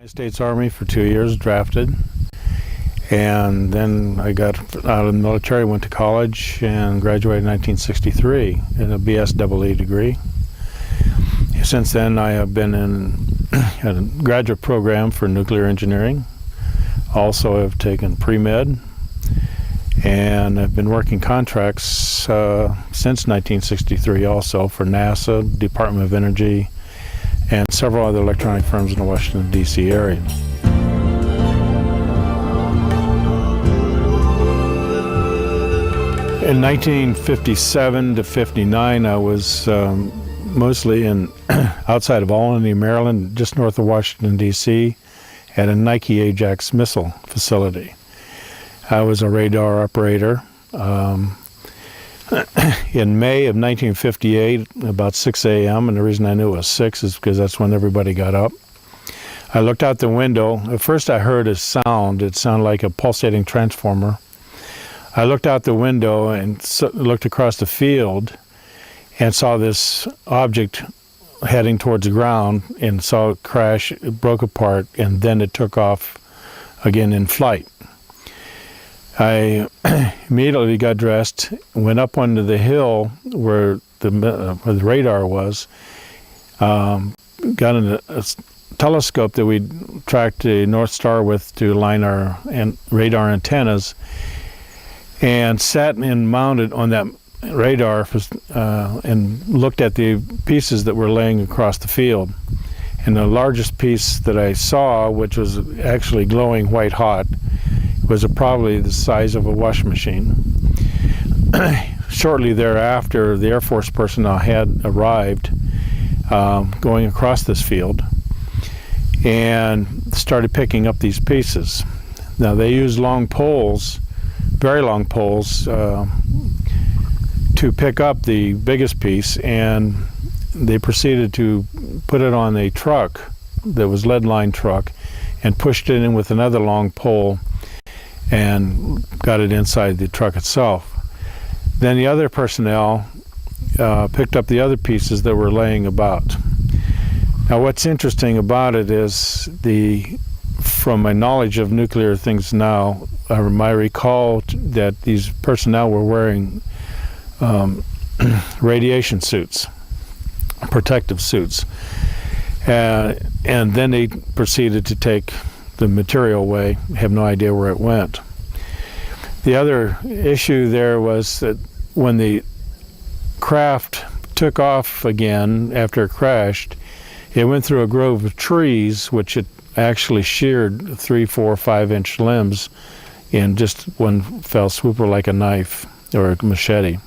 United States Army for 2 years, drafted. And then I got out of the military, went to college, and graduated in 1963 in a BSEE degree. Since then, I have been in a graduate program for nuclear engineering. Also, I've taken pre-med, and I've been working contracts since 1963 also for NASA, Department of Energy, and several other electronic firms in the Washington, D.C. area. In 1957 to 59, I was mostly outside of Albany, Maryland, just north of Washington, D.C., at a Nike Ajax missile facility. I was a radar operator. In May of 1958, about 6 a.m., and the reason I knew it was 6 is because that's when everybody got up. I looked out the window. At first I heard a sound. It sounded like a pulsating transformer. I looked out the window and looked across the field and saw this object heading towards the ground and saw it crash. It broke apart, and then it took off again in flight. I immediately got dressed, went up onto the hill where the radar was, got a telescope that we tracked a North Star with to line our radar antennas, and sat and mounted on that radar and looked at the pieces that were laying across the field. And the largest piece that I saw, which was actually glowing white hot, was probably the size of a washing machine. Shortly thereafter, the Air Force personnel had arrived going across this field and started picking up these pieces. Now, they used long poles, very long poles, to pick up the biggest piece, and they proceeded to put it on a truck that was lead-lined truck and pushed it in with another long pole and got it inside the truck itself. Then the other personnel picked up the other pieces that were laying about. Now, what's interesting about it is, from my knowledge of nuclear things now, I recall that these personnel were wearing radiation suits, protective suits, and then they proceeded to take the material away. Have no idea where it went. The other issue there was that when the craft took off again after it crashed, it went through a grove of trees, which it actually sheared 3, 4, 5-inch limbs in just one fell swoop, like a knife or a machete.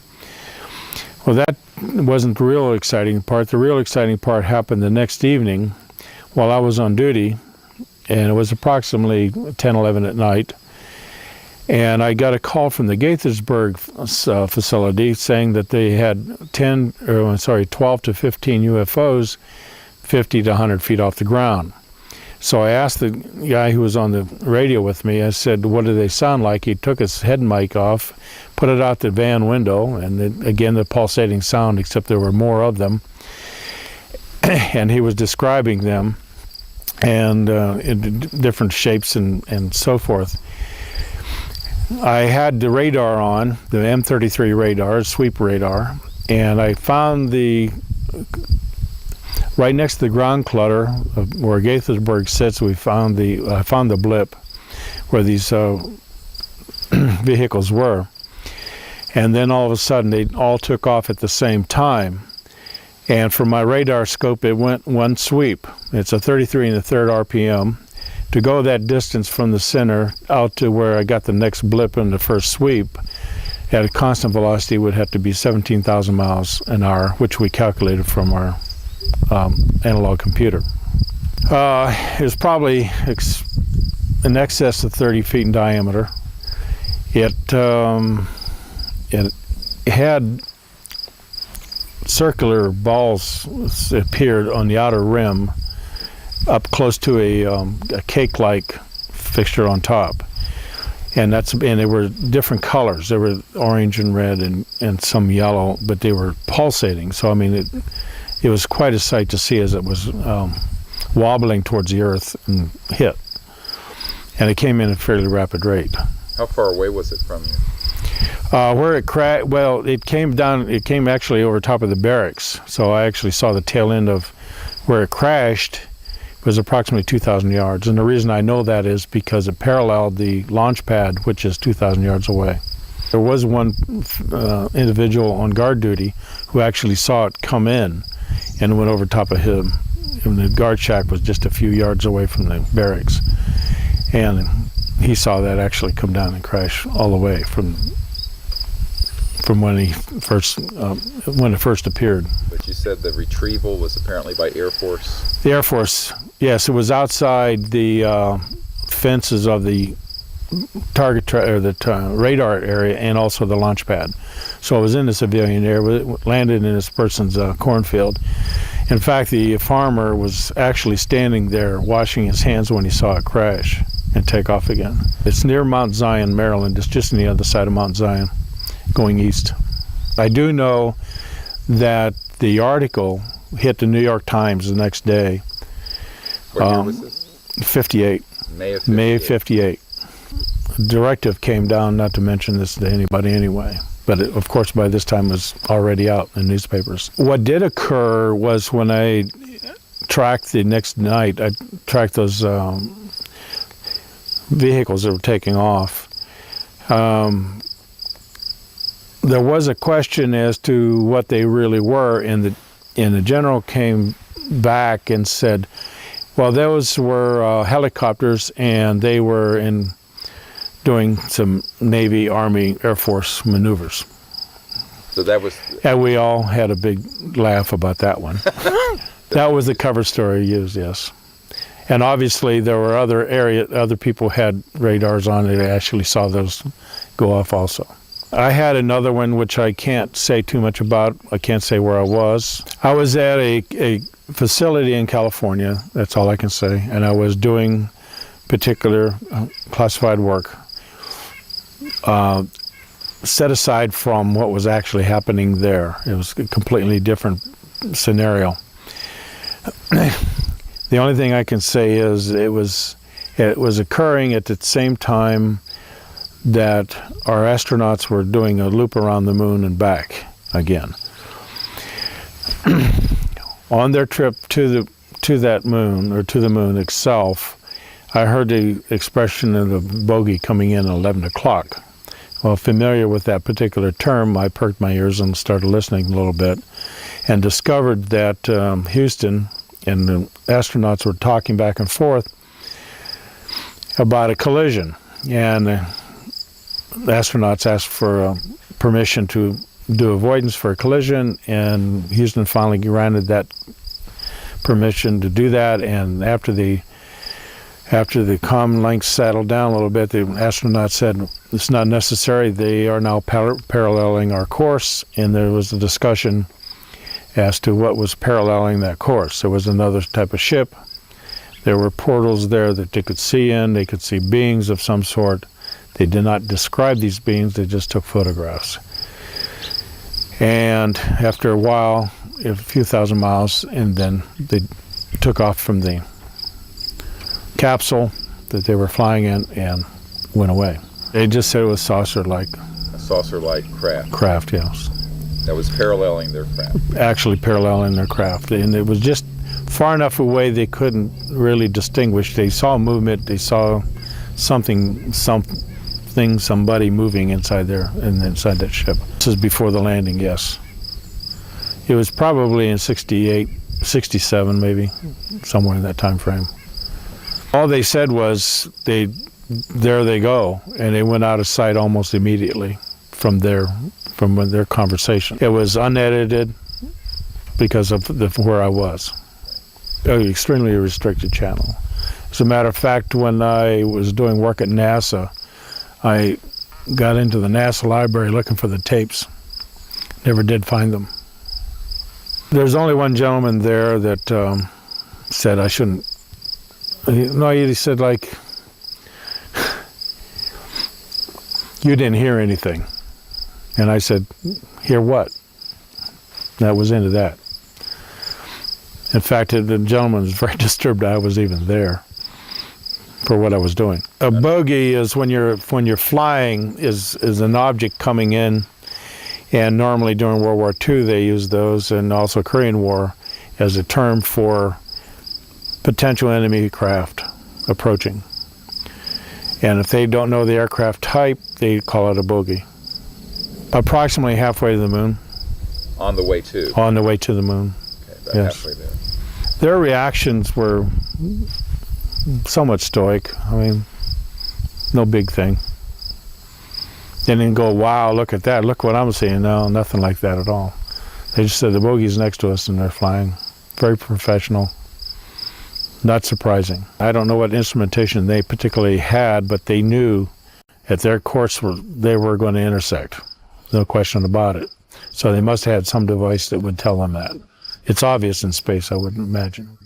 Well, that wasn't the real exciting part. The real exciting part happened the next evening while I was on duty, and it was approximately 10, 11 at night. And I got a call from the Gaithersburg facility saying that they had 12 to 15 UFOs 50 to 100 feet off the ground. So I asked the guy who was on the radio with me, I said, what do they sound like? He took his head mic off, put it out the van window, and again, the pulsating sound, except there were more of them. And he was describing them, and in different shapes and so forth. I had the radar on, the M33 radar, sweep radar, and I found right next to the ground clutter where Gaithersburg sits, I found the blip where these vehicles were. And then all of a sudden they all took off at the same time. And from my radar scope, it went one sweep. It's a 33 1/3 RPM. To go that distance from the center out to where I got the next blip in the first sweep, at a constant velocity would have to be 17,000 miles an hour, which we calculated from our analog computer. It was probably in excess of 30 feet in diameter. It had circular balls appeared on the outer rim, up close to a cake-like fixture on top, and they were different colors. They were orange and red and some yellow, but they were pulsating. So I mean, it was quite a sight to see as it was wobbling towards the earth and hit. And it came in at a fairly rapid rate. How far away was it from you? Where it crashed, well, it came actually over top of the barracks. So I actually saw the tail end of where it crashed. Was approximately 2,000 yards. And the reason I know that is because it paralleled the launch pad, which is 2,000 yards away. There was one individual on guard duty who actually saw it come in and went over top of him. And the guard shack was just a few yards away from the barracks. And he saw that actually come down and crash all the way from when it first appeared. But you said the retrieval was apparently by Air Force? The Air Force, yes. It was outside the fences of the target or the radar area and also the launch pad. So it was in the civilian area. It landed in this person's cornfield. In fact, the farmer was actually standing there washing his hands when he saw it crash and take off again. It's near Mount Zion, Maryland. It's just on the other side of Mount Zion, going east. I do know that the article hit the New York Times the next day. What year was this? 58. May of 58. May of 58. The directive came down not to mention this to anybody anyway. But it, of course, by this time was already out in newspapers. What did occur was when I tracked the next night, I tracked those vehicles that were taking off. There was a question as to what they really were, and the general came back and said, well, those were helicopters, and they were doing some Navy, Army, Air Force maneuvers. So that was... And we all had a big laugh about that one. That was the cover story used, yes. And obviously there were other people had radars on it. I actually saw those go off also. I had another one which I can't say too much about. I can't say where I was. I was at a facility in California, that's all I can say, and I was doing particular classified work. Set aside from what was actually happening there. It was a completely different scenario. The only thing I can say is it was occurring at the same time that our astronauts were doing a loop around the moon and back again. On their trip to that moon, or to the moon itself, I heard the expression of the bogey coming in at 11 o'clock. Well, familiar with that particular term, I perked my ears and started listening a little bit and discovered that Houston and the astronauts were talking back and forth about a collision. And the astronauts asked for permission to do avoidance for a collision, and Houston finally granted that permission to do that. And after the comm links settled down a little bit, the astronauts said it's not necessary. They are now paralleling our course, and there was a discussion as to what was paralleling that course. There was another type of ship. There were portals there that they could see in. They could see beings of some sort. They did not describe these beings. They just took photographs. And after a while, a few thousand miles, and then they took off from the capsule that they were flying in and went away. They just said it was saucer-like. A saucer-like craft. Craft, yes. That was paralleling their craft. Actually paralleling their craft. And it was just far enough away they couldn't really distinguish. They saw movement. They saw somebody moving inside there, and inside that ship. This is before the landing, yes. It was probably in 68, 67 maybe, somewhere in that time frame. All they said was, there they go, and they went out of sight almost immediately from their conversation. It was unedited because of where I was. An extremely restricted channel. As a matter of fact, when I was doing work at NASA, I got into the NASA library looking for the tapes. Never did find them. There's only one gentleman there that said I shouldn't. No, he said, like, you didn't hear anything. And I said, hear what? That was into that. In fact, the gentleman was very disturbed I was even there for what I was doing. A bogey is when you're flying is an object coming in, and normally during World War II they used those, and also Korean War, as a term for potential enemy craft approaching. And if they don't know the aircraft type, they call it a bogey. Approximately halfway to the moon. On the way to? On the way to the moon. Okay, about Yes. halfway there. Their reactions were somewhat stoic. I mean, no big thing. They didn't go, wow, look at that, look what I'm seeing. No, nothing like that at all. They just said the bogey's next to us and they're flying. Very professional. Not surprising. I don't know what instrumentation they particularly had, but they knew at their course they were going to intersect. No question about it. So they must have had some device that would tell them that. It's obvious in space, I would imagine.